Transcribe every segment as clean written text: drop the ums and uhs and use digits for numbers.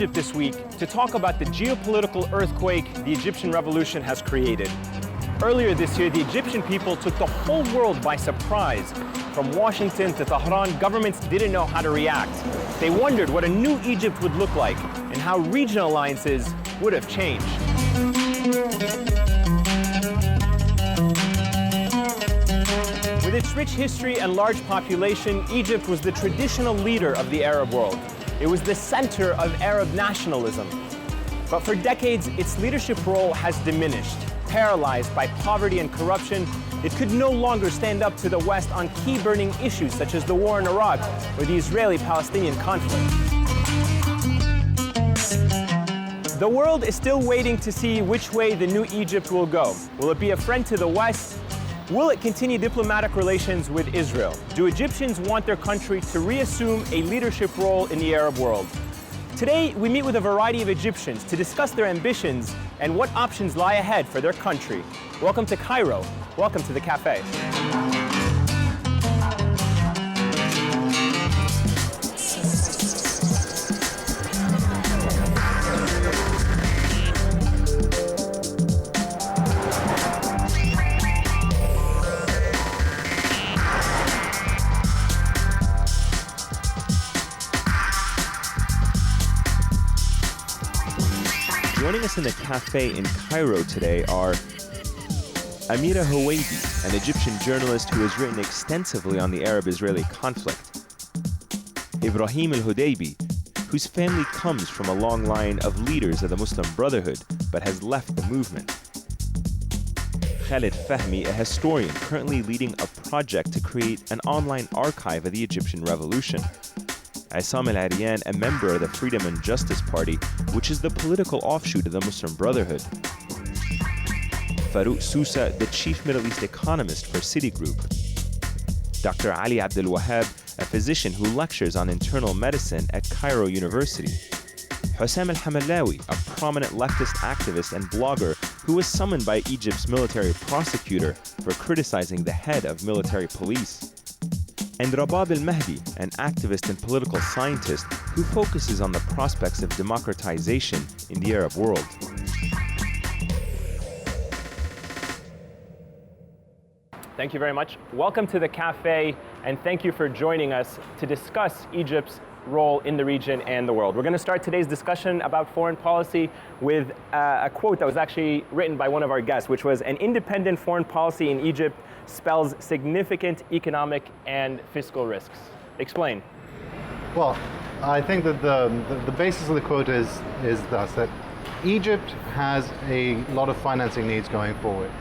Egypt this week to talk about the geopolitical earthquake the Egyptian revolution has created. Earlier this year, the Egyptian people took the whole world by surprise. From Washington to Tehran, governments didn't know how to react. They wondered what a new Egypt would look like and how regional alliances would have changed. With its rich history and large population, Egypt was the traditional leader of the Arab world. It was the center of Arab nationalism. But for decades, its leadership role has diminished. Paralyzed by poverty and corruption, it could no longer stand up to the West on key burning issues such as the war in Iraq or the Israeli-Palestinian conflict. The world is still waiting to see which way the new Egypt will go. Will it be a friend to the West? Will it continue diplomatic relations with Israel? Do Egyptians want their country to reassume a leadership role in the Arab world? Today, we meet with a variety of Egyptians to discuss their ambitions and what options lie ahead for their country. Welcome to Cairo. Welcome to the cafe. Joining us in the cafe in Cairo today are Amira Hawaibi, an Egyptian journalist who has written extensively on the Arab-Israeli conflict. Ibrahim al-Hudaybi, whose family comes from a long line of leaders of the Muslim Brotherhood, but has left the movement. Khalid Fahmy, a historian currently leading a project to create an online archive of the Egyptian revolution. AL-ARIAN, a member of the Freedom and Justice Party, which is the political offshoot of the Muslim Brotherhood. FAROUK SOUSSA, the chief Middle East economist for Citigroup. Dr. Ali ABDEL, a physician who lectures on internal medicine at Cairo University. Hussam al-Hamallawi, a prominent leftist activist and blogger who was summoned by Egypt's military prosecutor for criticizing the head of military police. And Rabab al-Mahdi, an activist and political scientist who focuses on the prospects of democratization in the Arab world. Thank you very much. Welcome to the cafe, and thank you for joining us to discuss Egypt's role in the region and the world. We're going to start today's discussion about foreign policy with a quote that was actually written by one of our guests, which was, "An independent foreign policy in Egypt spells significant economic and fiscal risks." Explain. Well, I think that the basis of the quote is thus, that Egypt has a lot of financing needs going forward.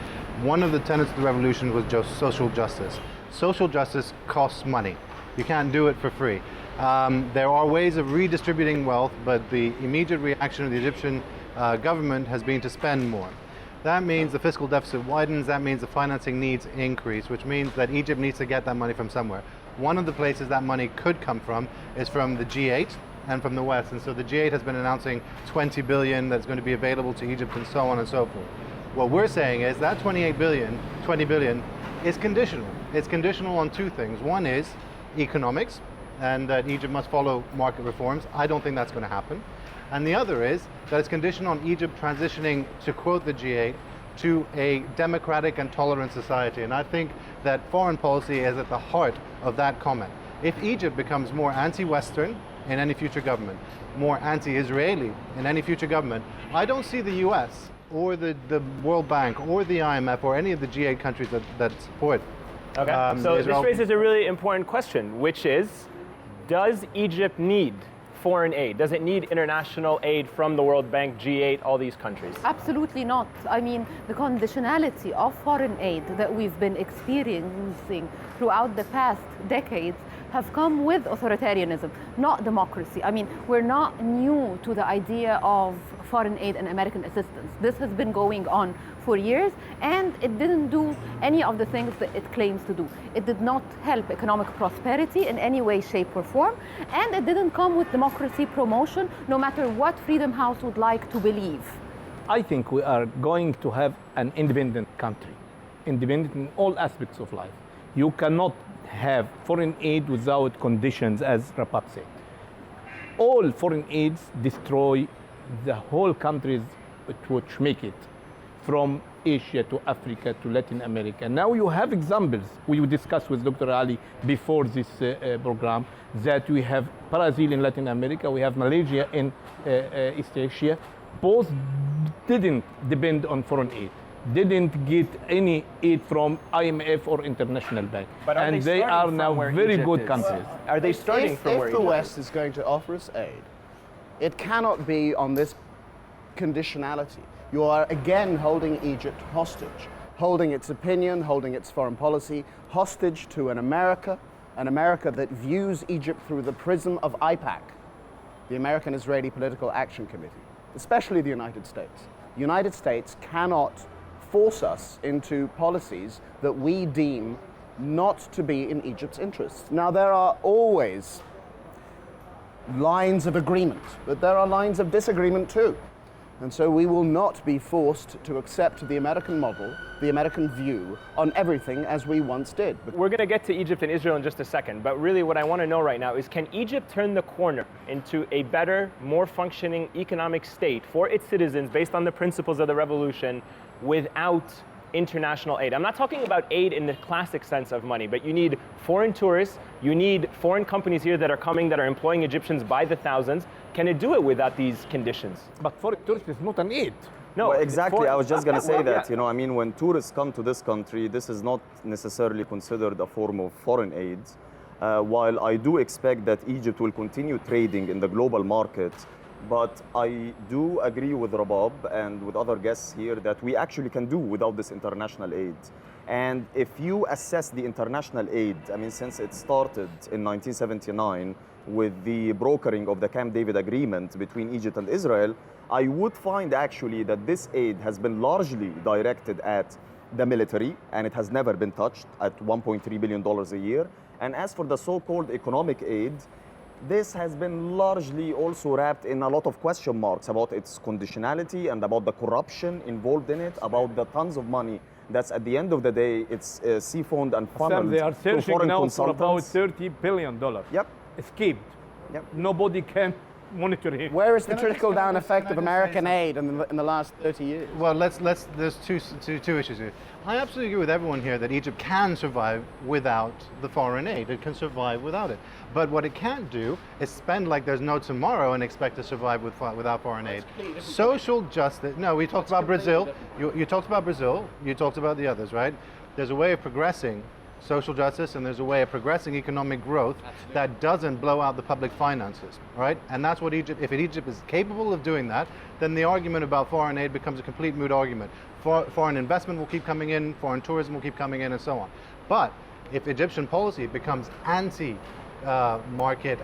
One of the tenets of the revolution was just social justice. Social justice costs money. You can't do it for free. There are ways of redistributing wealth, but the immediate reaction of the Egyptian government has been to spend more. That means the fiscal deficit widens, that means the financing needs increase, which means that Egypt needs to get that money from somewhere. One of the places that money could come from is from the G8 and from the West. And so the G8 has been announcing 20 billion that's going to be available to Egypt and so on and so forth. What we're saying is that 20 billion is conditional. It's conditional on two things. One is economics, and that Egypt must follow market reforms. I don't think that's going to happen. And the other is that it's conditioned on Egypt transitioning, to quote the G8, to a democratic and tolerant society. And I think that foreign policy is at the heart of that comment. If Egypt becomes more anti-Western in any future government, more anti-Israeli in any future government, I don't see the US or the World Bank or the IMF or any of the G8 countries that support Okay, so Israel. This raises a really important question, which is, does Egypt need foreign aid? Does it need international aid from the World Bank, G8, all these countries? Absolutely not. I mean, the conditionality of foreign aid that we've been experiencing throughout the past decades have come with authoritarianism, not democracy. I mean, we're not new to the idea of foreign aid and American assistance. This has been going on for years, and it didn't do any of the things that it claims to do. It did not help economic prosperity in any way, shape, or form, and it didn't come with democracy promotion, no matter what Freedom House would like to believe. I think we are going to have an independent country, independent in all aspects of life. You cannot have foreign aid without conditions, as Rabab said. all foreign aids destroy the whole countries which make it, from Asia to Africa to Latin America. Now you have examples. We discussed with Dr. Ali before this program that we have Brazil in Latin America, we have Malaysia in East Asia. Both didn't depend on foreign aid, didn't get any aid from IMF or International Bank. But and they are now very good countries. Are they starting from where If the Egypt West is going to offer us aid, it cannot be on this conditionality. You are again holding Egypt hostage, holding its opinion, holding its foreign policy hostage to an America that views Egypt through the prism of AIPAC, the American Israeli Political Action Committee, especially the United States. The United States cannot force us into policies that we deem not to be in Egypt's interests. Now, there are always lines of agreement, but there are lines of disagreement too. And so we will not be forced to accept the American model, the American view on everything as we once did. We're going to get to Egypt and Israel in just a second, but really what I want to know right now is, can Egypt turn the corner into a better, more functioning economic state for its citizens based on the principles of the revolution without international aid? I'm not talking about aid in the classic sense of money, but you need foreign tourists, you need foreign companies here that are coming, that are employing Egyptians by the thousands. Can it do it without these conditions? But foreign tourists is not an aid. No, well, exactly. I was just going to say that, you know, I mean, when tourists come to this country, this is not necessarily considered a form of foreign aid. While I do expect that Egypt will continue trading in the global market, but I do agree with Rabab and with other guests here that we actually can do without this international aid. And if you assess the international aid, I mean, since it started in 1979 with the brokering of the Camp David Agreement between Egypt and Israel, I would find actually that this aid has been largely directed at the military, and it has never been touched, at $1.3 billion a year. And as for the so-called economic aid, this has been largely also wrapped in a lot of question marks about its conditionality and about the corruption involved in it, about the tons of money that's at the end of the day, it's siphoned and funneled They are to searching foreign now for about consultants. $30 billion. Yep. Escaped. Yep. Nobody can monitor him. Where is the Can I just trickle-down can I just effect of say American something? aid in the last 30 years? Well, there's two issues here. I absolutely agree with everyone here that Egypt can survive without the foreign aid. It can survive without it. But what it can't do is spend like there's no tomorrow and expect to survive without foreign aid. Social justice, no, we talked about Brazil. You talked about Brazil, you talked about the others, right? There's a way of progressing social justice, and there's a way of progressing economic growth that doesn't blow out the public finances, right? And that's what Egypt, if Egypt is capable of doing that, then the argument about foreign aid becomes a complete moot argument. Foreign investment will keep coming in, foreign tourism will keep coming in, and so on. But if Egyptian policy becomes anti-market,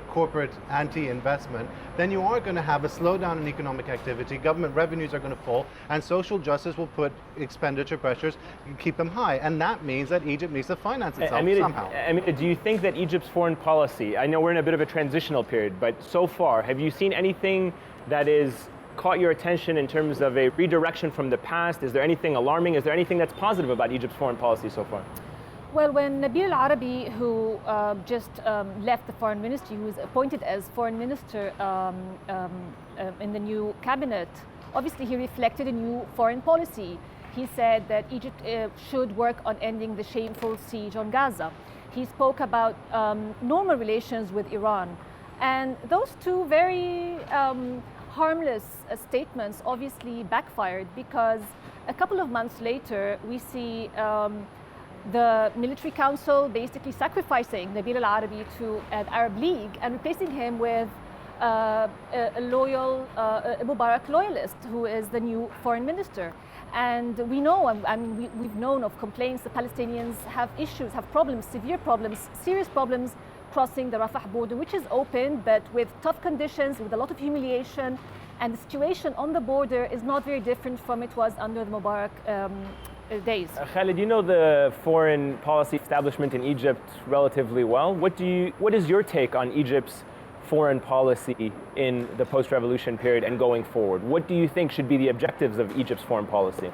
corporate, anti-investment, then you are going to have a slowdown in economic activity, government revenues are going to fall, and social justice will put expenditure pressures, keep them high. And that means that Egypt needs to finance itself somehow. Do you think that Egypt's foreign policy, I know we're in a bit of a transitional period, but so far, have you seen anything that is caught your attention in terms of a redirection from the past? Is there anything alarming? Is there anything that's positive about Egypt's foreign policy so far? Well, when Nabil al-Arabi, who just left the foreign ministry, who was appointed as foreign minister in the new cabinet, obviously he reflected a new foreign policy. He said that Egypt should work on ending the shameful siege on Gaza. He spoke about normal relations with Iran. And those two very harmless statements obviously backfired, because a couple of months later we see the military council basically sacrificing Nabil al-Arabi to an Arab League and replacing him with a loyal Mubarak loyalist who is the new foreign minister. And we know, we've known of complaints, the Palestinians have issues, have problems, severe problems, serious problems crossing the Rafah border, which is open, but with tough conditions, with a lot of humiliation. And the situation on the border is not very different from it was under the Mubarak days. Khalid, you know the foreign policy establishment in Egypt relatively well. What is your take on Egypt's foreign policy in the post-revolution period and going forward? What do you think should be the objectives of Egypt's foreign policy?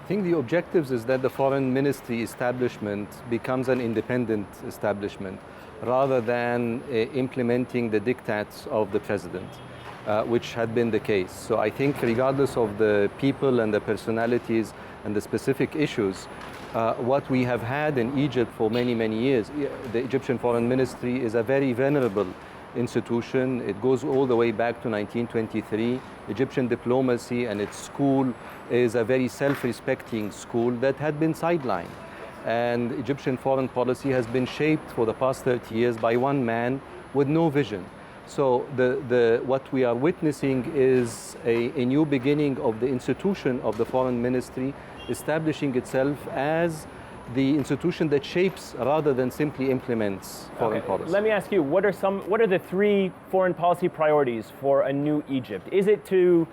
think the objectives is that the foreign ministry establishment becomes an independent establishment rather than implementing the diktats of the president, which had been the case. So I think regardless of the people and the personalities and the specific issues, what we have had in Egypt for many, many years, the Egyptian Foreign Ministry is a very venerable institution. It goes all the way back to 1923. Egyptian diplomacy and its school is a very self-respecting school that had been sidelined. And Egyptian foreign policy has been shaped for the past 30 years by one man with no vision. So what we are witnessing is a new beginning of the institution of the foreign ministry, establishing itself as the institution that shapes rather than simply implements foreign policy. Let me ask you, what are the three foreign policy priorities for a new Egypt? Is it to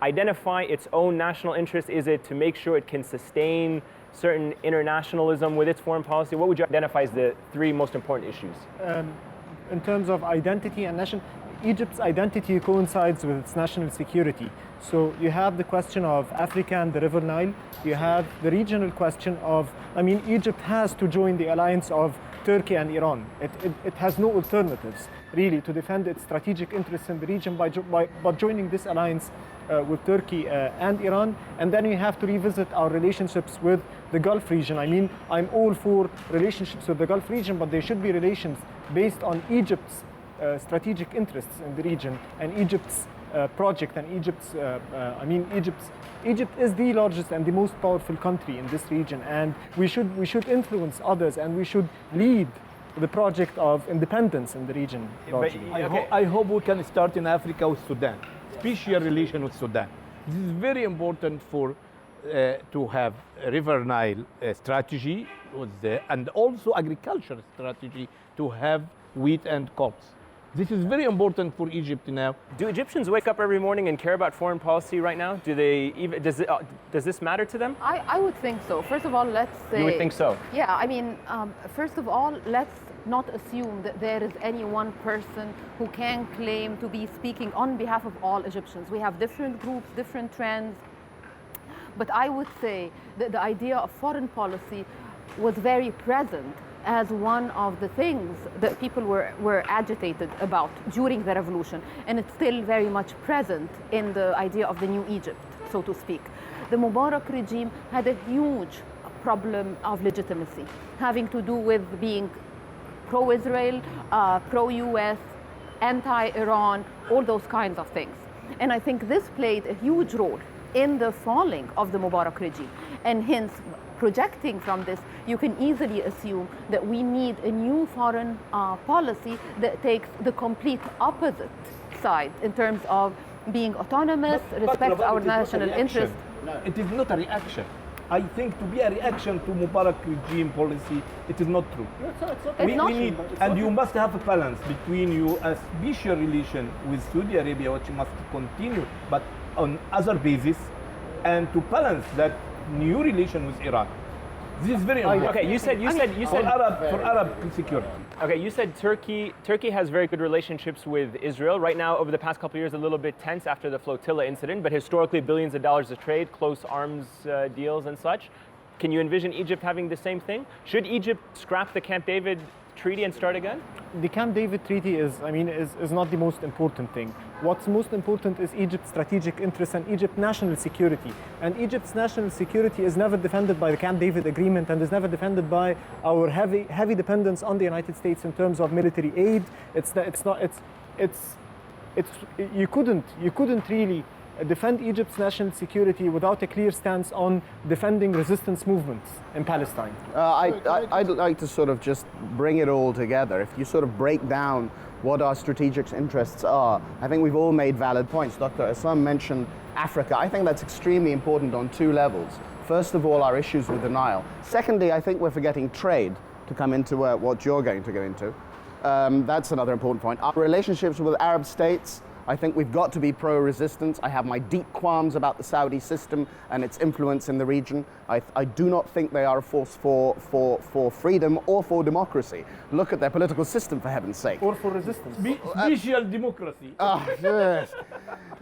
identify its own national interests? Is it to make sure it can sustain certain internationalism with its foreign policy? What would you identify as the three most important issues? In terms of identity and nation, Egypt's identity coincides with its national security. So you have the question of Africa and the River Nile. You have the regional question of, Egypt has to join the alliance of Turkey and Iran. It has no alternatives, really, to defend its strategic interests in the region by joining this alliance with Turkey and Iran. And then we have to revisit our relationships with the Gulf region. I'm all for relationships with the Gulf region, but there should be relations based on Egypt's strategic interests in the region and Egypt's project and Egypt is the largest and the most powerful country in this region, and we should influence others and we should lead the project of independence in the region. I hope we can start in Africa with Sudan, special relation with Sudan. This is very important to have a River Nile strategy and also agriculture strategy to have wheat and crops. This is very important for Egypt now. Do Egyptians wake up every morning and care about foreign policy right now? Does this matter to them? I would think so. First of all, let's say... You would think so? Yeah, first of all, let's not assume that there is any one person who can claim to be speaking on behalf of all Egyptians. We have different groups, different trends. But I would say that the idea of foreign policy was very present as one of the things that people were agitated about during the revolution. And it's still very much present in the idea of the new Egypt, so to speak. The Mubarak regime had a huge problem of legitimacy, having to do with being pro-Israel, pro-US, anti-Iran, all those kinds of things. And I think this played a huge role in the falling of the Mubarak regime. And hence, projecting from this, you can easily assume that we need a new foreign policy that takes the complete opposite side in terms of being autonomous, respects our national interests. No. It is not a reaction. I think to be a reaction to Mubarak regime policy, it is not true. You must have a balance between a special relation with Saudi Arabia, which must continue, but on other basis, and to balance that new relation with Iran. This is very important. Okay, you said for Arab security. Okay, you said Turkey has very good relationships with Israel. Right now, over the past couple of years, a little bit tense after the flotilla incident, but historically billions of dollars of trade, close arms deals and such. Can you envision Egypt having the same thing? Should Egypt scrap the Camp David treaty and start again? The Camp David treaty is not the most important thing. What's most important is Egypt's strategic interests and Egypt's national security. And Egypt's national security is never defended by the Camp David agreement and is never defended by our heavy dependence on the United States in terms of military aid. You couldn't really defend Egypt's national security without a clear stance on defending resistance movements in Palestine. I'd like to sort of just bring it all together. If you sort of break down what our strategic interests are, I think we've all made valid points. Dr. ESSAM mentioned Africa. I think that's extremely important on two levels. First of all, our issues with the Nile. Secondly, I think we're forgetting trade to come into what you're going to go into. That's another important point. Our relationships with Arab states, I think we've got to be pro-resistance. I have my deep qualms about the Saudi system and its influence in the region. I do not think they are a force for freedom or for democracy. Look at their political system, for heaven's sake. Or for resistance. Special democracy. Yes,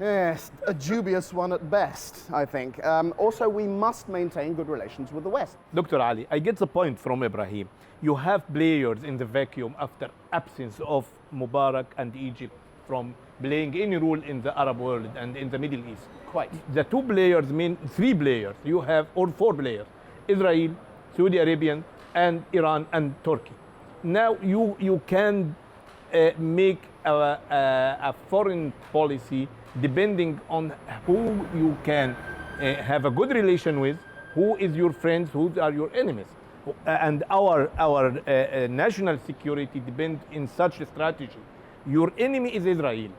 yes, a dubious one at best, I think. Also, we must maintain good relations with the West. Dr. Ali, I get the point from Ibrahim. You have players in the vacuum after absence of Mubarak and Egypt from playing any role in the Arab world and in the Middle East. Quite. The two players mean three players. You have, or four players, Israel, Saudi Arabia, and Iran and Turkey. Now you can make a foreign policy depending on who you can have a good relation with, who is your friends, who are your enemies. And our national security depends in such a strategy. Your enemy is Israel.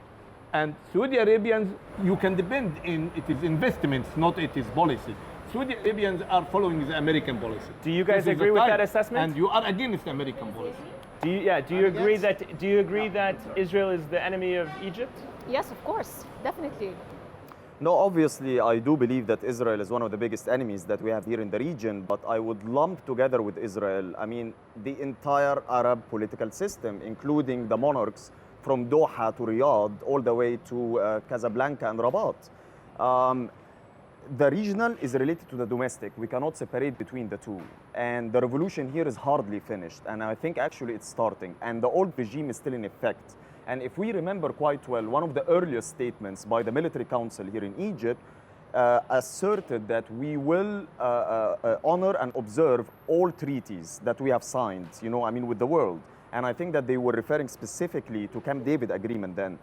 And Saudi Arabians, you can depend in it is investments, not it is policy. Saudi Arabians are following the American policy. Do you guys agree with that assessment? And you are against American policy. Do you agree that Israel is the enemy of Egypt? Yes, of course, definitely. No, obviously, I do believe that Israel is one of the biggest enemies that we have here in the region, but I would lump together with Israel, I mean, the entire Arab political system, including the monarchs from Doha to Riyadh, all the way to Casablanca and Rabat. The regional is related to the domestic. We cannot separate between the two. And the revolution here is hardly finished. And I think actually it's starting. And the old regime is still in effect. And if we remember quite well, one of the earliest statements by the military council here in Egypt asserted that we will honor and observe all treaties that we have signed, with the world. And I think that they were referring specifically to Camp David agreement then.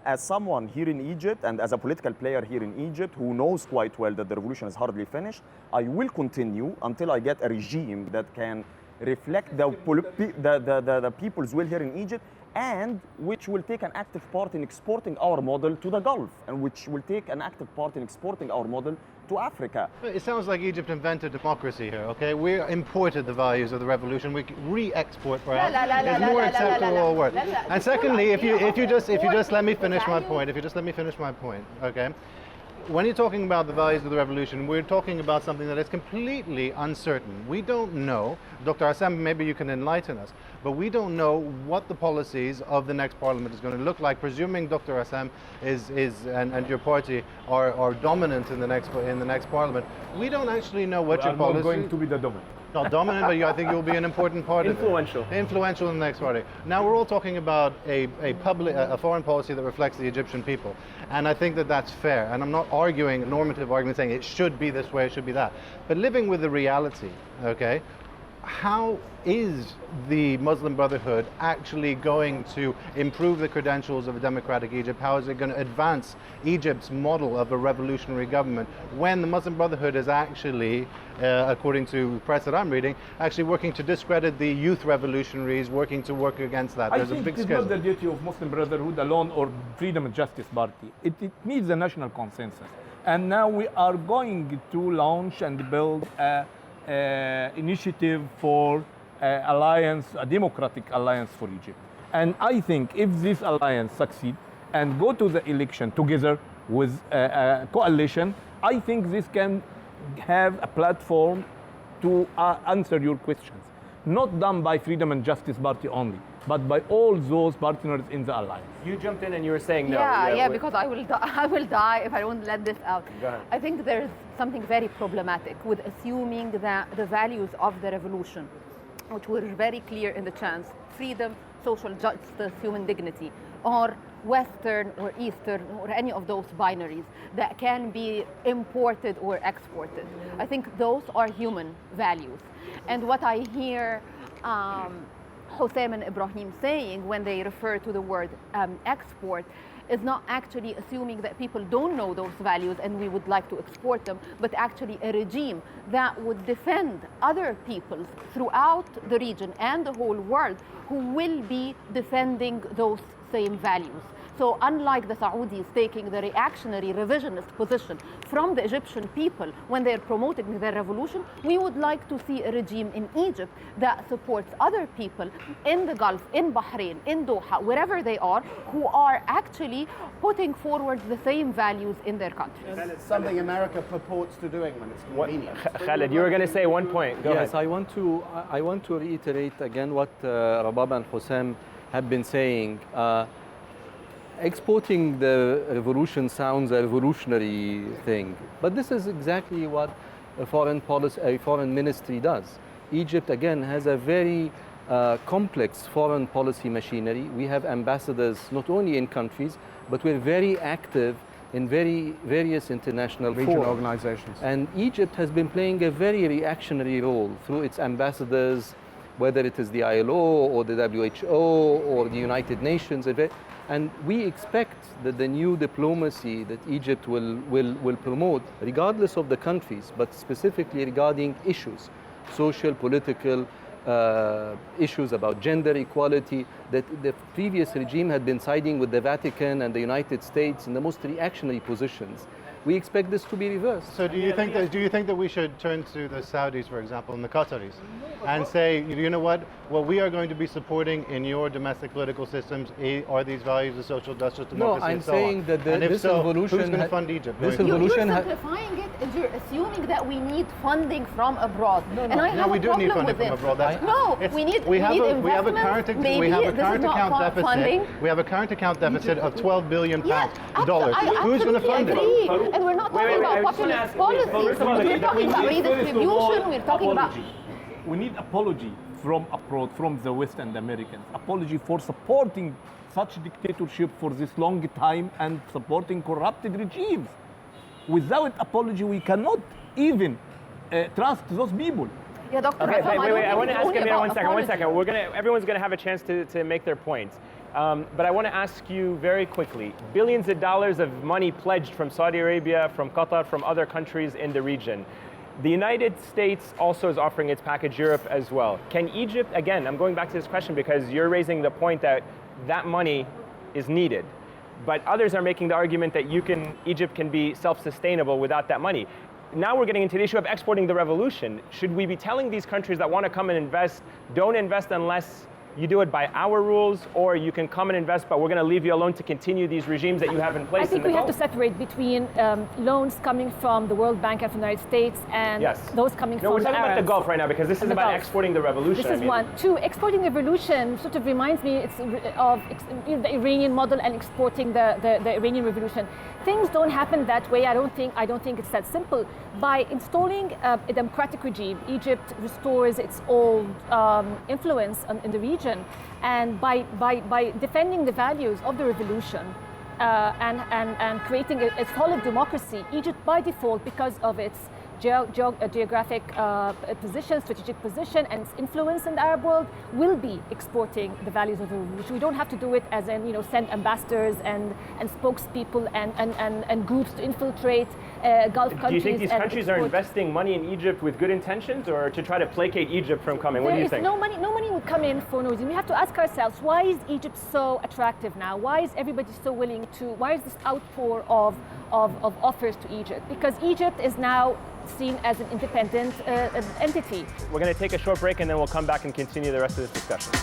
As someone here in Egypt and as a political player here in Egypt who knows quite well that the revolution is hardly finished, I will continue until I get a regime that can reflect the people's will here in Egypt, and which will take an active part in exporting our model to the Gulf, and which will take an active part in exporting our model to Africa. It sounds like Egypt invented democracy here, okay? We imported the values of the revolution. We re-export perhaps. It's more acceptable word. And secondly, if you just let me finish my point, okay? When you're talking about the values of the revolution, we're talking about something that is completely uncertain. We don't know, Dr. Assam, maybe you can enlighten us, but we don't know what the policies of the next parliament is going to look like, presuming Dr. Assam and your party are dominant in the next parliament. We don't actually know what your policy is. Going to be the dominant. Not dominant, but I think you'll be an important part of it. Influential in the next party. Now we're all talking about a foreign policy that reflects the Egyptian people. And I think that that's fair. And I'm not arguing a normative argument saying it should be this way, it should be that. But living with the reality, okay, how is the Muslim Brotherhood actually going to improve the credentials of a democratic Egypt? How is it going to advance Egypt's model of a revolutionary government when the Muslim Brotherhood is actually, according to press that I'm reading, actually working to discredit the youth revolutionaries, work against that? There's a big it's not the duty of Muslim Brotherhood alone or Freedom and Justice Party. It needs a national consensus. And now we are going to launch and build a initiative for a democratic alliance for Egypt. And I think if this alliance succeeds and go to the election together with a coalition, I think this can have a platform to answer your questions. Not done by Freedom and Justice Party only, but by all those partners in the alliance. You jumped in and you were saying no. Yeah, because I will die if I don't let this out. Go ahead. I think there's something very problematic with assuming that the values of the revolution, which were very clear in the chants, freedom, social justice, human dignity, or Western or Eastern or any of those binaries that can be imported or exported. I think those are human values. And what I hear Hossein and Ibrahim saying when they refer to the word export is not actually assuming that people don't know those values and we would like to export them, but actually a regime that would defend other peoples throughout the region and the whole world who will be defending those same values. So unlike the Saudis taking the reactionary revisionist position from the Egyptian people when they're promoting their revolution, we would like to see a regime in Egypt that supports other people in the Gulf, in Bahrain, in Doha, wherever they are, who are actually putting forward the same values in their countries. It's something America purports to doing when it's convenient. Khaled, you were going to say one point. Go Yes, ahead. I want to reiterate again what Rabab and Hussam have been saying. Exporting the revolution sounds a revolutionary thing, but this is exactly what a foreign ministry does. Egypt, again, has a very complex foreign policy machinery. We have ambassadors not only in countries, but we're very active in various international Regional fora. organizations. And Egypt has been playing a very reactionary role through its ambassadors, whether it is the ILO or the WHO or the United Nations. And we expect that the new diplomacy that Egypt will promote, regardless of the countries, but specifically regarding issues, social, political, issues about gender equality, that the previous regime had been siding with the Vatican and the United States in the most reactionary positions. We expect this to be reversed. So do you think that we should turn to the Saudis, for example, and the Qataris, and say, you know what we are going to be supporting in your domestic political systems are these values of social justice, democracy, No, I'm and so saying on. that And if this so, revolution who's going to fund Egypt? This You're revolution simplifying it and you're assuming that we need funding from abroad. And I have we a do need problem funding with from abroad. No, we need we have investment. a current Maybe account deficit. funding. We have a current account deficit of $12 billion dollars. I Who's going to fund agree. it? And we're not talking about populist policy. We're talking about redistribution. We're talking about. We need apology from abroad, from the West and Americans. Apology for supporting such dictatorship for this long time and supporting corrupted regimes. Without apology, we cannot even trust those people. Yeah, Dr. Okay, Hassan, wait. I want to ask Amira one apology. second. Everyone's going to have a chance to make their points. But I want to ask you very quickly, billions of dollars of money pledged from Saudi Arabia, from Qatar, from other countries in the region. The United States also is offering its package, Europe as well. Can Egypt, again, I'm going back to this question because you're raising the point that that money is needed. But others are making the argument that Egypt can be self-sustainable without that money. Now we're getting into the issue of exporting the revolution. Should we be telling these countries that want to come and invest, don't invest unless you do it by our rules, or you can come and invest, but we're going to leave you alone to continue these regimes that you have in place? I think we have to separate between loans coming from the World Bank and from the United States and those coming from we're talking about the Arabs. Gulf right now because this is about exporting the revolution. This is one. Two, exporting the revolution sort of reminds me of the Iranian model and exporting the Iranian revolution. Things don't happen that way. I don't think it's that simple. By installing a democratic regime, Egypt restores its old influence in the region. And by defending the values of the revolution and creating a solid democracy, Egypt by default, because of its geographic position, strategic position, and its influence in the Arab world, will be exporting the values of the revolution. We don't have to do it as in, send ambassadors and spokespeople and groups to infiltrate Gulf countries. Do you think these countries are export. investing money in Egypt with good intentions, or to try to placate Egypt from coming? What do you think? No money would come in for no reason. We have to ask ourselves, why is Egypt so attractive now? Why is everybody so willing to, why is this outpour of offers to Egypt? Because Egypt is now seen as an independent entity. We're going to take a short break and then we'll come back and continue the rest of this discussion.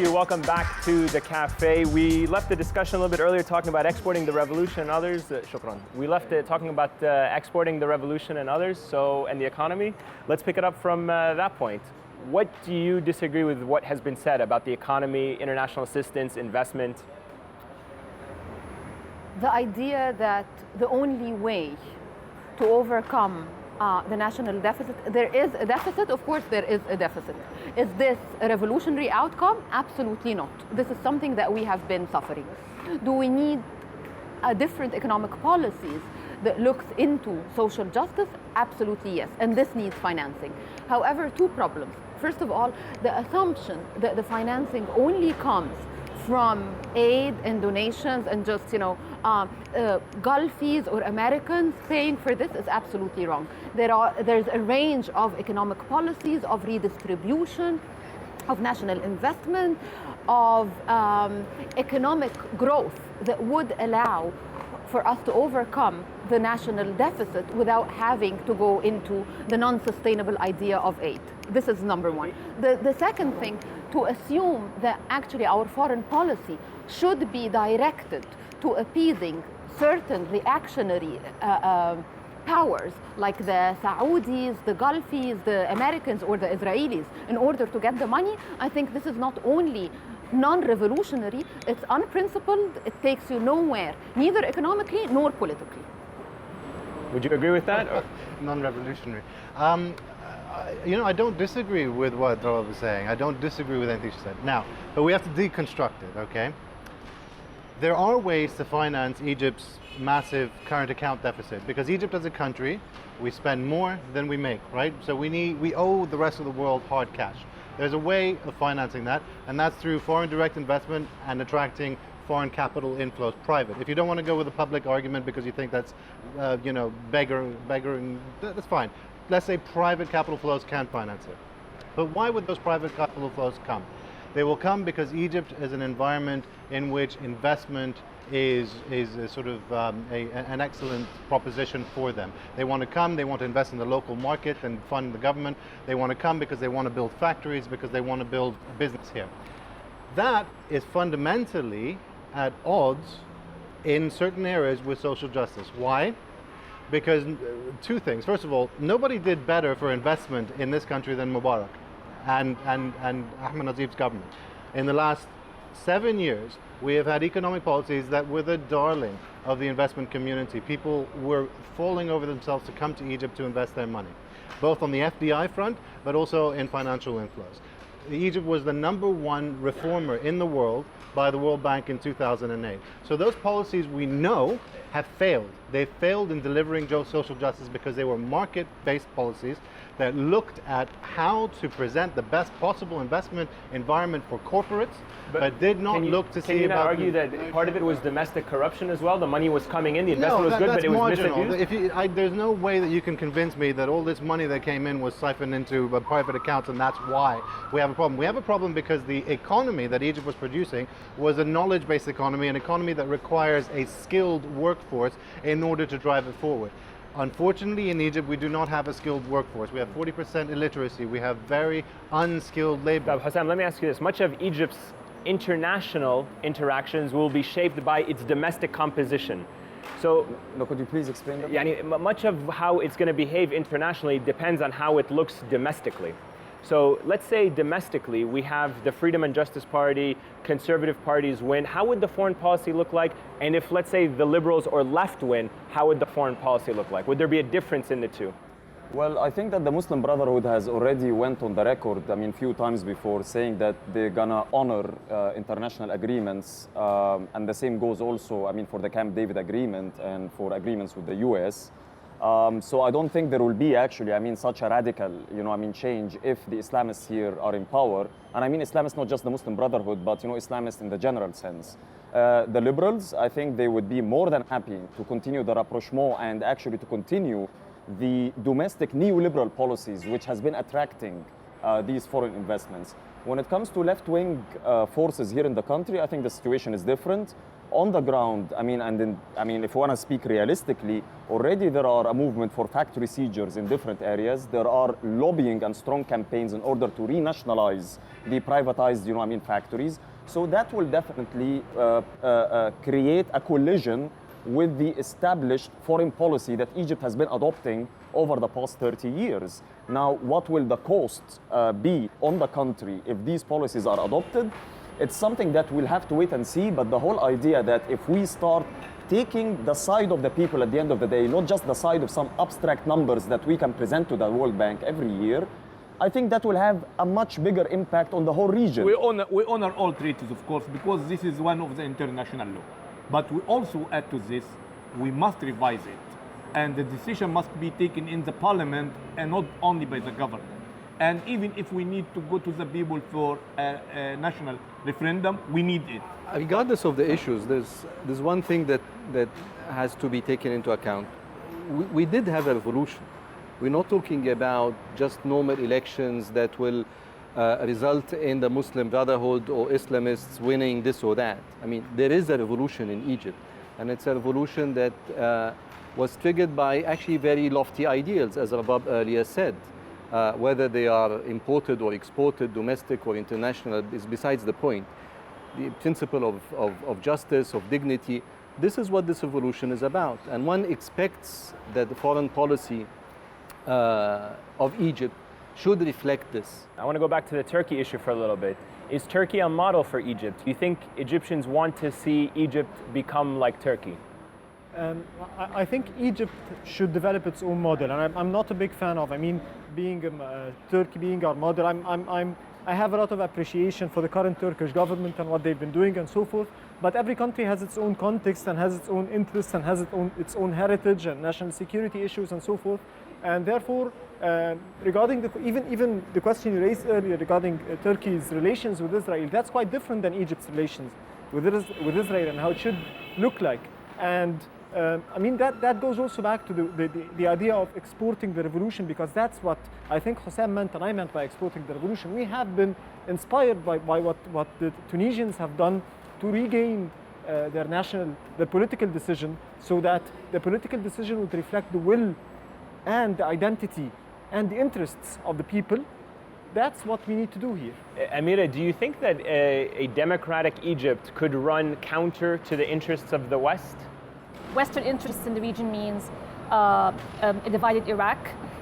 Welcome back to the cafe. We left the discussion a little bit earlier talking about exporting the revolution and others. Shukran. We left it talking about exporting the revolution and others, and the economy. Let's pick it up from that point. What do you disagree with what has been said about the economy, international assistance, investment? The idea that the only way to overcome the national deficit, there is a deficit, of course there is a deficit. Is this a revolutionary outcome? Absolutely not. This is something that we have been suffering. Do we need a different economic policies that looks into social justice? Absolutely yes, and this needs financing. However, two problems. First of all, the assumption that the financing only comes from aid and donations and just, Gulfies or Americans paying for this is absolutely wrong. There's a range of economic policies, of redistribution, of national investment, of economic growth that would allow for us to overcome the national deficit without having to go into the non-sustainable idea of aid. This is number one. The second thing, to assume that actually our foreign policy should be directed to appeasing certain reactionary powers like the Saudis, the Gulfies, the Americans, or the Israelis in order to get the money, I think this is not only non-revolutionary, it's unprincipled, it takes you nowhere, neither economically nor politically. Would you agree with that? Non-revolutionary. I don't disagree with what Dora was saying. I don't disagree with anything she said. Now, but we have to deconstruct it, okay? There are ways to finance Egypt's massive current account deficit, because Egypt as a country, we spend more than we make, right? So we owe the rest of the world hard cash. There's a way of financing that, and that's through foreign direct investment and attracting foreign capital inflows private. If you don't want to go with a public argument because you think that's, beggaring, that's fine. Let's say private capital flows can finance it. But why would those private capital flows come? They will come because Egypt is an environment in which investment is a sort of an excellent proposition for them. They want to come, they want to invest in the local market and fund the government. They want to come because they want to build factories, because they want to build a business here. That is fundamentally at odds in certain areas with social justice. Why? Because two things. First of all, nobody did better for investment in this country than Mubarak and Ahmed Najib's government. In the last 7 years, we have had economic policies that were the darling of the investment community. People were falling over themselves to come to Egypt to invest their money, both on the FDI front, but also in financial inflows. Egypt was the #1 reformer in the world by the World Bank in 2008. So those policies we know have failed. They failed in delivering social justice because they were market-based policies that looked at how to present the best possible investment environment for corporates, but did not look to see about... Can you not argue that part of it was domestic corruption as well? The money was coming in, the investment was good, but it was misused? There's no way that you can convince me that all this money that came in was siphoned into private accounts, and that's why we have a problem. We have a problem because the economy that Egypt was producing was a knowledge-based economy, an economy that requires a skilled workforce in order to drive it forward. Unfortunately, in Egypt, we do not have a skilled workforce. We have 40% illiteracy. We have very unskilled labor. Hussam, let me ask you this. Much of Egypt's international interactions will be shaped by its domestic composition. So, could you please explain that? Yeah, much of how it's going to behave internationally depends on how it looks domestically. So let's say domestically we have the Freedom and Justice Party, conservative parties win. How would the foreign policy look like? And if, let's say, the liberals or left win, how would the foreign policy look like? Would there be a difference in the two? Well, I think that the Muslim Brotherhood has already went on the record, few times before, saying that they're gonna honor international agreements, and the same goes also, for the Camp David agreement and for agreements with the US. So I don't think there will be actually, such a radical, change if the Islamists here are in power. And Islamists, not just the Muslim Brotherhood, but, Islamists in the general sense. The liberals, I think they would be more than happy to continue the rapprochement and actually to continue the domestic neoliberal policies which has been attracting these foreign investments. When it comes to left-wing forces here in the country, I think the situation is different. On the ground, if you want to speak realistically, already there are a movement for factory seizures in different areas. There are lobbying and strong campaigns in order to renationalize the privatized, factories. So that will definitely create a collision with the established foreign policy that Egypt has been adopting over the past 30 years. Now, what will the cost be on the country if these policies are adopted? It's something that we'll have to wait and see, but the whole idea that if we start taking the side of the people at the end of the day, not just the side of some abstract numbers that we can present to the World Bank every year, I think that will have a much bigger impact on the whole region. We honor all treaties, of course, because this is one of the international law. But we also add to this, we must revise it. And the decision must be taken in the parliament and not only by the government. And even if we need to go to the people for a national referendum, we need it. Regardless of the issues, there's one thing that has to be taken into account. We did have a revolution. We're not talking about just normal elections that will result in the Muslim Brotherhood or Islamists winning this or that. I mean, there is a revolution in Egypt, and it's a revolution that was triggered by actually very lofty ideals, as Rabab earlier said. Whether they are imported or exported, domestic or international, is besides the point. The principle of justice, of dignity, this is what this revolution is about. And one expects that the foreign policy of Egypt should reflect this. I want to go back to the Turkey issue for a little bit. Is Turkey a model for Egypt? Do you think Egyptians want to see Egypt become like Turkey? I think Egypt should develop its own model, and I'm not a big fan of, being Turkey being our model. I have a lot of appreciation for the current Turkish government and what they've been doing and so forth, but every country has its own context and has its own interests and has its own heritage and national security issues and so forth. And therefore, regarding even the question you raised earlier regarding Turkey's relations with Israel, that's quite different than Egypt's relations with Israel and how it should look like. And that goes also back to the idea of exporting the revolution, because that's what I think Hossein meant and I meant by exporting the revolution. We have been inspired by what the Tunisians have done to regain their political decision, so that the political decision would reflect the will and the identity and the interests of the people. That's what we need to do here. Amira, do you think that a democratic Egypt could run counter to the interests of the West? Western interests in the region means a divided Iraq.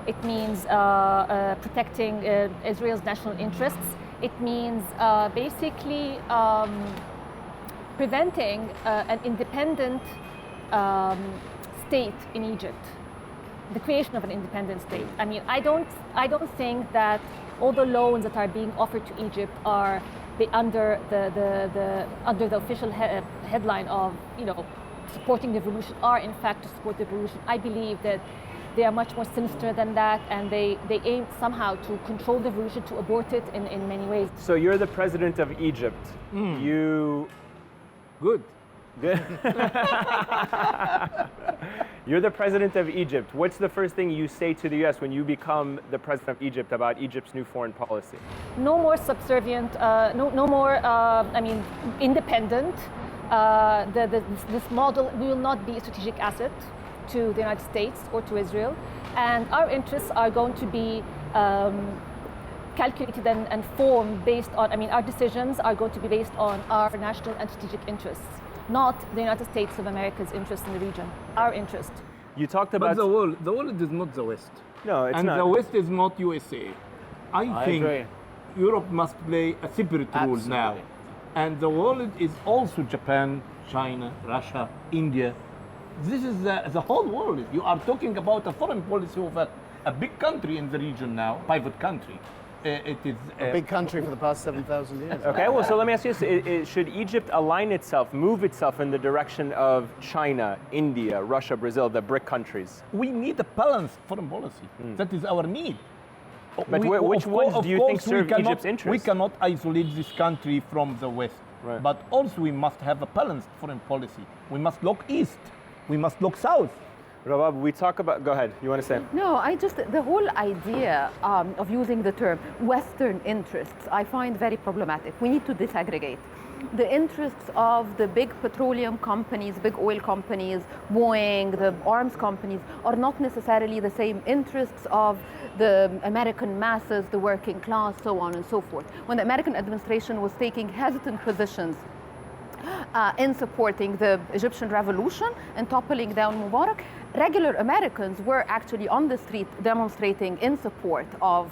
It means protecting Israel's national interests. It means basically preventing an independent state in Egypt, the creation of an independent state. I don't think that all the loans that are being offered to Egypt are under the official headline of supporting the revolution, are in fact to support the revolution. I believe that they are much more sinister than that, and they aim somehow to control the revolution, to abort it in many ways. So you're the president of Egypt. Good. You're the president of Egypt. What's the first thing you say to the U.S. when you become the president of Egypt about Egypt's new foreign policy? No more subservient, no more, independent. This model will not be a strategic asset to the United States or to Israel. And our interests are going to be calculated and formed based on, our decisions are going to be based on our national and strategic interests, not the United States of America's interest in the region, our interest. You talked about... But the world is not the West. No, it's and not. And the West is not USA. I think agree. Europe must play a separate role now. And the world is also Japan, China, Russia, India. This is the whole world. You are talking about a foreign policy of a big country in the region now, private country. It is a big country for the past 7,000 years. Okay, well, so let me ask you this. Should Egypt align itself, move itself in the direction of China, India, Russia, Brazil, the BRIC countries? We need a balanced foreign policy. That is our need. But which ones do you think serve Egypt's interests? We cannot isolate this country from the West. Right. But also we must have a balanced foreign policy. We must look east. We must look south. Rabab, we talk about, go ahead, you want to say? No, the whole idea of using the term Western interests, I find very problematic. We need to disaggregate. The interests of the big petroleum companies, big oil companies, Boeing, the arms companies, are not necessarily the same interests of the American masses, the working class, so on and so forth. When the American administration was taking hesitant positions in supporting the Egyptian revolution and toppling down Mubarak, regular Americans were actually on the street demonstrating in support of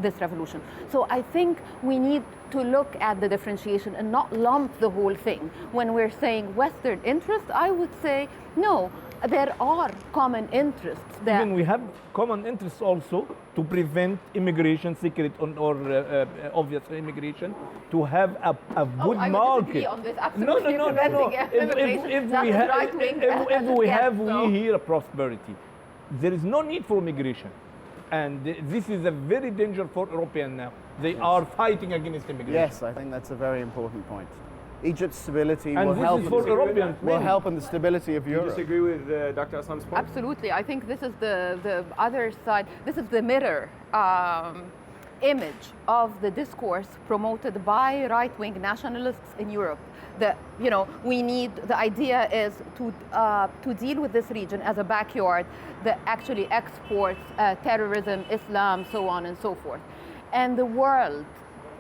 this revolution. So I think we need to look at the differentiation and not lump the whole thing. When we're saying Western interest, I would say no. there are common interests that Even we have common interests also to prevent immigration, secret or obvious immigration, to have a good I would market. disagree on this. No, Absolutely no, no, no, no. If we have here prosperity, there is no need for immigration. And this is a very dangerous for Europeans now. They are fighting against immigration. Yes, I think that's a very important point. Egypt's stability And will this help, is for Europeans. will help in the stability of Do you Europe. disagree with Dr. Aslam's point? Absolutely. I think this is the other side. This is the mirror image of the discourse promoted by right-wing nationalists in Europe. That, you know, we need, the idea is to deal with this region as a backyard that actually exports terrorism, Islam, so on and so forth. And the world,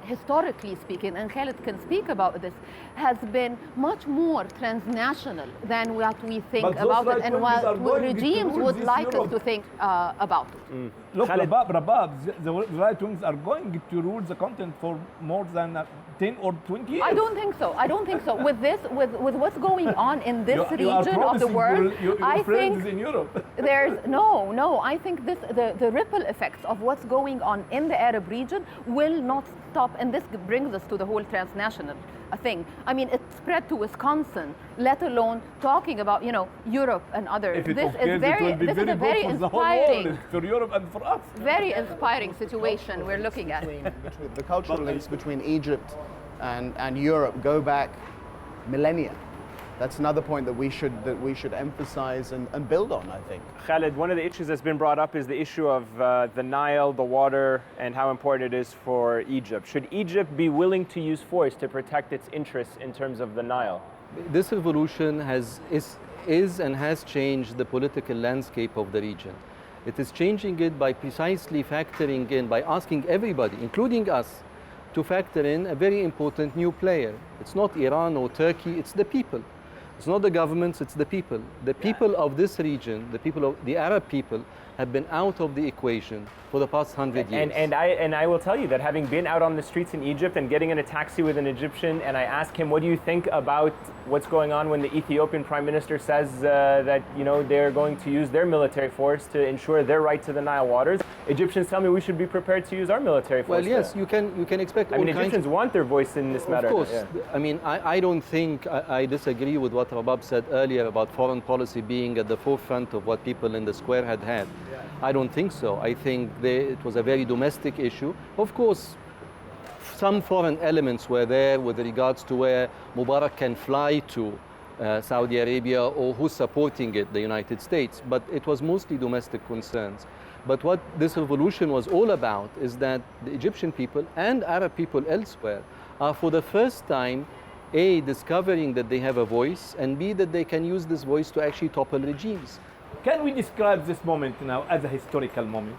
historically speaking, and Khaled can speak about this, has been much more transnational than what we think But those about it, right and wingers are what going to regimes rule would this like us Europe. to think about it. Look, Khaled. Rabab, the right wings are going to rule the continent for more than 10 or 20 years. I don't think so. I don't think so. With this, with what's going on in this You are region of the promising world, your I friends think in Europe. there's no. I think the ripple effects of what's going on in the Arab region will not stop, and this brings us to the whole transnational thing. I mean, it spread to Wisconsin, let alone talking about, you know, Europe and others. If it This occurs, is very, it will be this is a very good for the whole inspiring, world, for Europe and for us. very inspiring situation we're looking at. Between the cultural links between Egypt and Europe go back millennia. That's another point that we should emphasize and build on, I think. Khaled, one of the issues that's been brought up is the issue of the Nile, the water, and how important it is for Egypt. Should Egypt be willing to use force to protect its interests in terms of the Nile? This revolution is and has changed the political landscape of the region. It is changing it by precisely factoring in, by asking everybody, including us, to factor in a very important new player. It's not Iran or Turkey, it's the people. It's not the governments, it's the people. The people of this region, the Arab people, have been out of the equation for the past 100 years. And I will tell you that having been out on the streets in Egypt and getting in a taxi with an Egyptian, and I ask him, what do you think about what's going on when the Ethiopian Prime Minister says that, you know, they're going to use their military force to ensure their right to the Nile waters? Egyptians tell me we should be prepared to use our military force. Well, yes, you can expect all I mean, kinds Egyptians want their voice in this matter. Of course. Yeah. I mean, I don't think, I disagree with what Rabab said earlier about foreign policy being at the forefront of what people in the square had. I don't think so. I think it was a very domestic issue. Of course, some foreign elements were there with regards to where Mubarak can fly to Saudi Arabia or who's supporting it, the United States, but it was mostly domestic concerns. But what this revolution was all about is that the Egyptian people and Arab people elsewhere are for the first time, A, discovering that they have a voice, and B, that they can use this voice to actually topple regimes. Can we describe this moment now as a historical moment?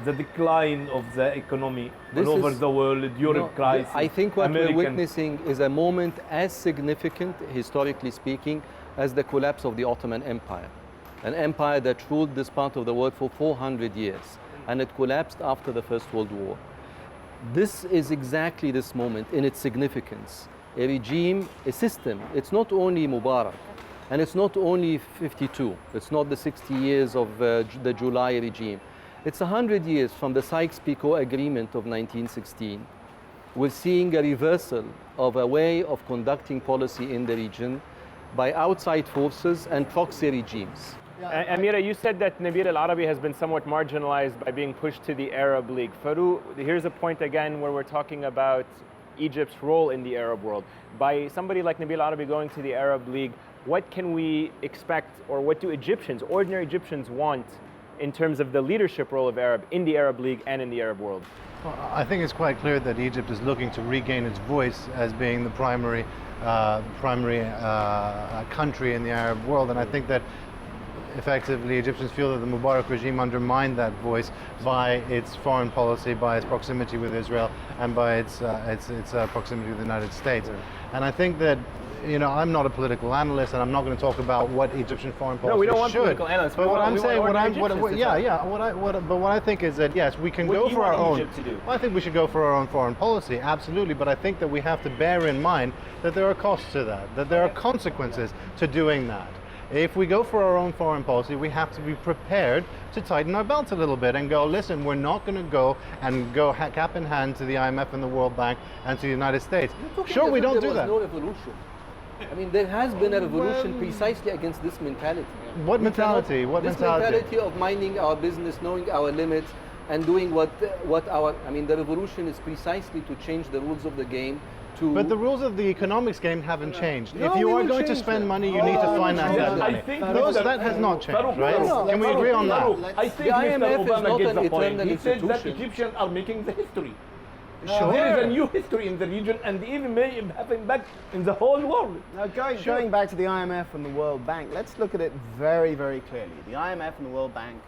The decline of the economy all over the world, Europe crisis. I think what American. we're witnessing is a moment as significant, historically speaking, as the collapse of the Ottoman Empire. An empire that ruled this part of the world for 400 years, and it collapsed after the First World War. This is exactly this moment in its significance. A regime, a system. It's not only Mubarak, and it's not only 52. It's not the 60 years of the July regime. It's 100 years from the Sykes-Picot Agreement of 1916. We're seeing a reversal of a way of conducting policy in the region by outside forces and proxy regimes. Amira, you said that Nabil al-Arabi has been somewhat marginalized by being pushed to the Arab League. FAROUK, here's a point again where we're talking about Egypt's role in the Arab world. By somebody like Nabil al-Arabi going to the Arab League, what can we expect, or what do Egyptians, ordinary Egyptians, want in terms of the leadership role of Arab in the Arab League and in the Arab world? Well, I think it's quite clear that Egypt is looking to regain its voice as being the primary country in the Arab world, and I think that effectively Egyptians feel that the Mubarak regime undermined that voice by its foreign policy, by its proximity with Israel, and by its proximity with the United States. And I think that, you know, I'm not a political analyst, and I'm not going to talk about what Egyptian foreign policy should. No, we don't want political analysts. But what I'm saying, what I think is that yes, we can go for our own. I think we should go for our own foreign policy, absolutely. But I think that we have to bear in mind that there are costs to that, that there are consequences to doing that. If we go for our own foreign policy, we have to be prepared to tighten our belts a little bit and go, listen, we're not going to go cap in hand to the IMF and the World Bank and to the United States. Sure, we don't do that. There was no revolution. I mean, there has been a revolution precisely against this mentality. What mentality? What mentality? This mentality of minding our business, knowing our limits, and doing the revolution is precisely to change the rules of the game. But the rules of the economics game haven't changed. If you are going to spend money, you need to finance that money. That has not changed, right? Can we agree on that? I think the IMF Mr. Obama gets the point. He said that institution. Egyptians are making the history. Sure. There is a new history in the region and even may have impact in the whole world. Now, going back to the IMF and the World Bank, let's look at it very, very clearly. The IMF and the World Bank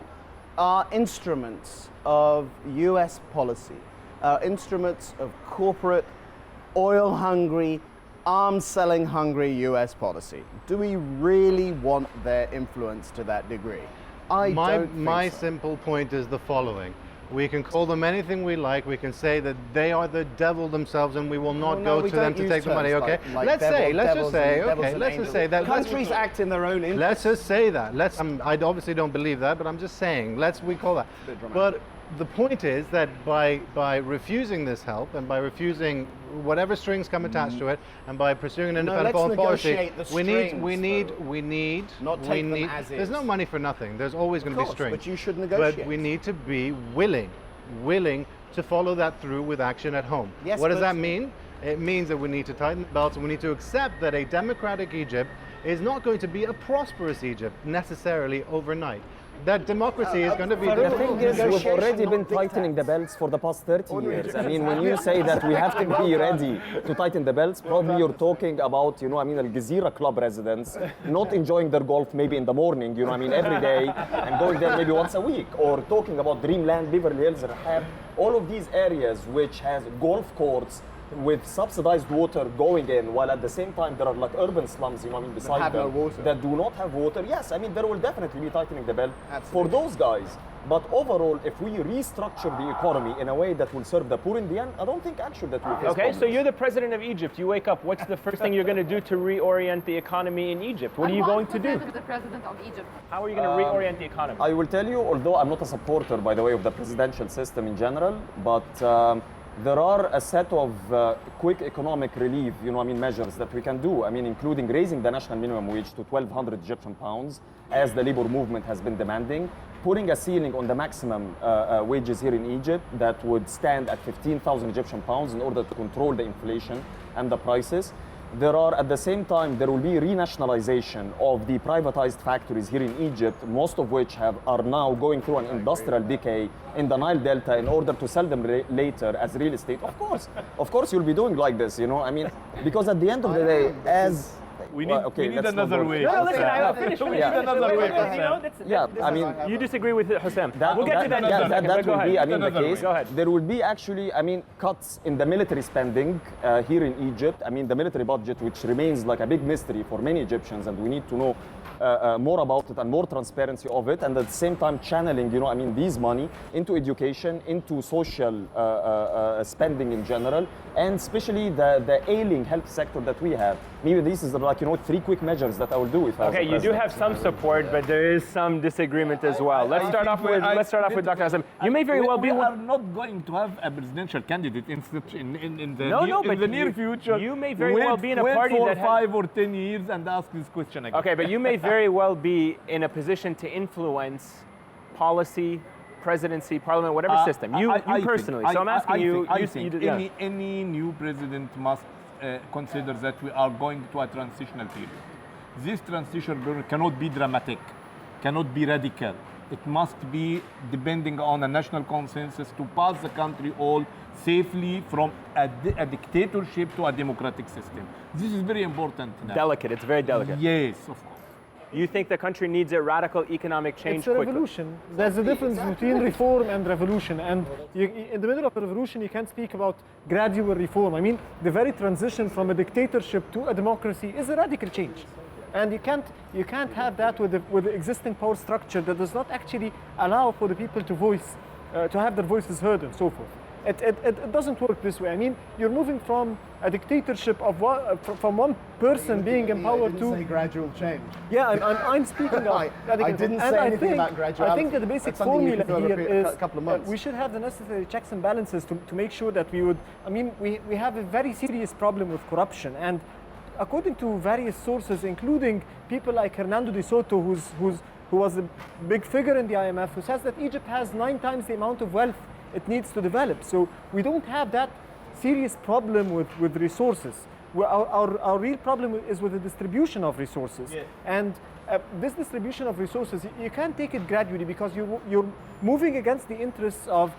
are instruments of US policy, instruments of corporate, oil-hungry, arms-selling hungry US policy. Do we really want their influence to that degree? My simple point is the following. We can call them anything we like. We can say that they are the devil themselves and we will not go to them to take the money, okay? Let's just say that countries act in their own interest. Let's just say that. I obviously don't believe that, but I'm just saying, we call that. But the point is that by refusing this help and by refusing whatever strings come attached to it and by pursuing an independent foreign policy, there's no money for nothing. There's always going to be strings. But you should negotiate. But we need to be willing to follow that through with action at home. Yes, what does that mean? It means that we need to tighten the belts and we need to accept that a democratic Egypt is not going to be a prosperous Egypt necessarily overnight. That democracy is going to be The thing is, we've already been tightening the belts for the past 30 years. I mean, when you say that we have to be ready to tighten the belts, probably you're talking about, Al-Jazeera club residents not enjoying their golf maybe in the morning, every day, and going there maybe once a week, or talking about Dreamland, Beverly Hills, Rahab, all of these areas which has golf courts with subsidized water going in, while at the same time there are like urban slums, beside them that do not have water. Yes, there will definitely be tightening the belt for those guys. But overall, if we restructure the economy in a way that will serve the poor in the end, I don't think actually that will face problems. So you're the president of Egypt. You wake up. What's the first thing you're going to do to reorient the economy in Egypt? What are you going to do? The president of Egypt. How are you going to reorient the economy? I will tell you, although I'm not a supporter, by the way, of the presidential system in general, but there are a set of quick economic relief, measures that we can do. Including raising the national minimum wage to 1,200 Egyptian pounds, as the labor movement has been demanding, putting a ceiling on the maximum wages here in Egypt that would stand at 15,000 Egyptian pounds in order to control the inflation and the prices. There are, at the same time, there will be renationalization of the privatized factories here in Egypt, most of which are now going through an industrial decay in the Nile Delta in order to sell them later as real estate. Of course, you'll be doing like this, because at the end of the day, we need another way. No, listen, I'll finish. We need another way. You disagree with Hussam. We'll get to that in a second. That will be, the case. Go ahead. There will be actually, cuts in the military spending here in Egypt. The military budget, which remains like a big mystery for many Egyptians, and we need to know more about it and more transparency of it, and at the same time channeling, these money into education, into social spending in general, and especially the ailing health sector that we have. Maybe this is like, 3 quick measures that I will do if I was the you do have some support, but there is some disagreement as well. Let's start off with Dr. Hassam. You may very well be one. We are not going to have a presidential candidate in the near future. You may very well be in a party that has 5 or 10 years and ask this question again. Okay, but you may very well be in a position to influence policy, presidency, parliament, whatever system. You personally. So I'm asking you. Any new president must consider that we are going to a transitional period. This transition period cannot be dramatic, cannot be radical. It must be depending on a national consensus to pass the country all safely from a dictatorship to a democratic system. This is very important now. Delicate, it's very delicate. Yes, of course. You think the country needs a radical economic change It's a revolution. There's a difference between reform and revolution. And in the middle of a revolution, you can't speak about gradual reform. The very transition from a dictatorship to a democracy is a radical change. And you can't have that with the existing power structure that does not actually allow for the people to have their voices heard and so forth. It doesn't work this way. I mean, you're moving from a dictatorship of from one person being empowered to gradual change. Yeah, I'm speaking of. I didn't say anything about graduality. I think that the basic That's something you formula can here develop is a couple of months. we should have the necessary checks and balances to make sure that we would. I mean, we have a very serious problem with corruption, and according to various sources, including people like Hernando de Soto, who was a big figure in the IMF, who says that Egypt has 9 times the amount of wealth it needs to develop. So we don't have that serious problem with resources. Our real problem is with the distribution of resources. Yeah. And this distribution of resources, you can't take it gradually because you're moving against the interests of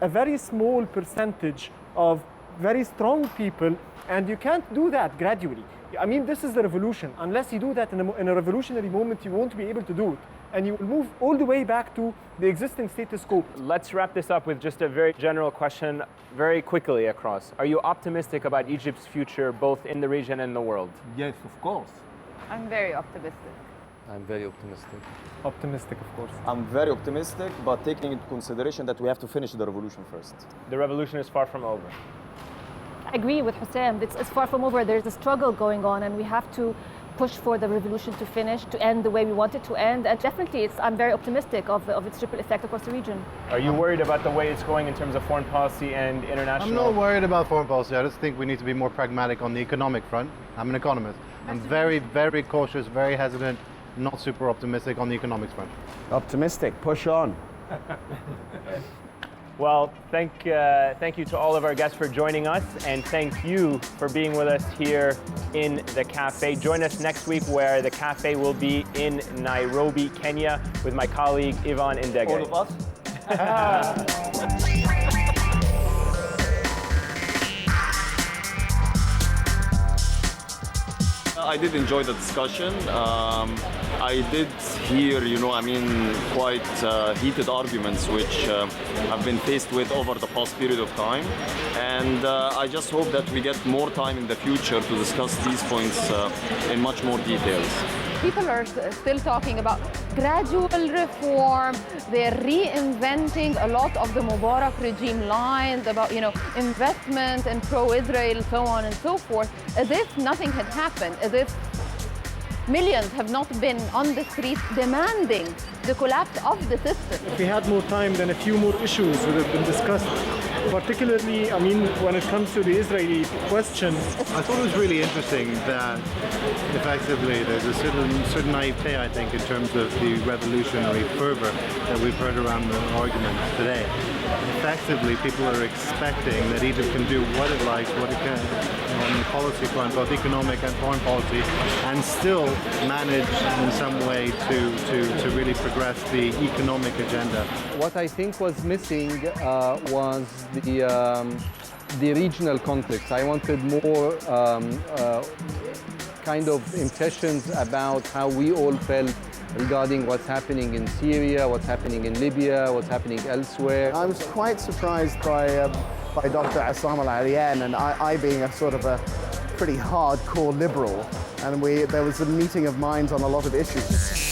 a very small percentage of very strong people, and you can't do that gradually. I mean, this is the revolution. Unless you do that in a revolutionary moment, you won't be able to do it. And you will move all the way back to the existing status quo. Let's wrap this up with just a very general question, very quickly across. Are you optimistic about Egypt's future, both in the region and the world? Yes, of course. I'm very optimistic. I'm very optimistic. Optimistic, of course. I'm very optimistic, but taking into consideration that we have to finish the revolution first. The revolution is far from over. I agree with Hussam. It's far from over. There's a struggle going on, and we have to push for the revolution to finish, to end the way we want it to end. And definitely, I'm very optimistic of its ripple effect across the region. Are you worried about the way it's going in terms of foreign policy and international? I'm not worried about foreign policy. I just think we need to be more pragmatic on the economic front. I'm an economist. I'm very, very cautious, very hesitant, not super optimistic on the economics front. Optimistic, push on. Well, thank you to all of our guests for joining us, and thank you for being with us here in the cafe. Join us next week where the cafe will be in Nairobi, Kenya, with my colleague Ivan Indege. All of us? I did enjoy the discussion. I did hear, quite heated arguments which I've been faced with over the past period of time. And I just hope that we get more time in the future to discuss these points in much more details. People are still talking about gradual reform. They're reinventing a lot of the Mubarak regime lines about, investment and pro-Israel, so on and so forth, as if nothing had happened, as if millions have not been on the streets demanding the collapse of the system. If we had more time, then a few more issues would have been discussed. Particularly, when it comes to the Israeli question. I thought it was really interesting that effectively there's a certain naivete, I think, in terms of the revolutionary fervor that we've heard around the arguments today. Effectively, people are expecting that Egypt can do what it likes, what it can on the policy front, both economic and foreign policy, and still manage in some way to really progress the economic agenda. What I think was missing was the regional context. I wanted more kind of impressions about how we all felt regarding what's happening in Syria, what's happening in Libya, what's happening elsewhere. I was quite surprised by Dr. AL-ARIAN, and I being a sort of a pretty hardcore liberal, and there was a meeting of minds on a lot of issues.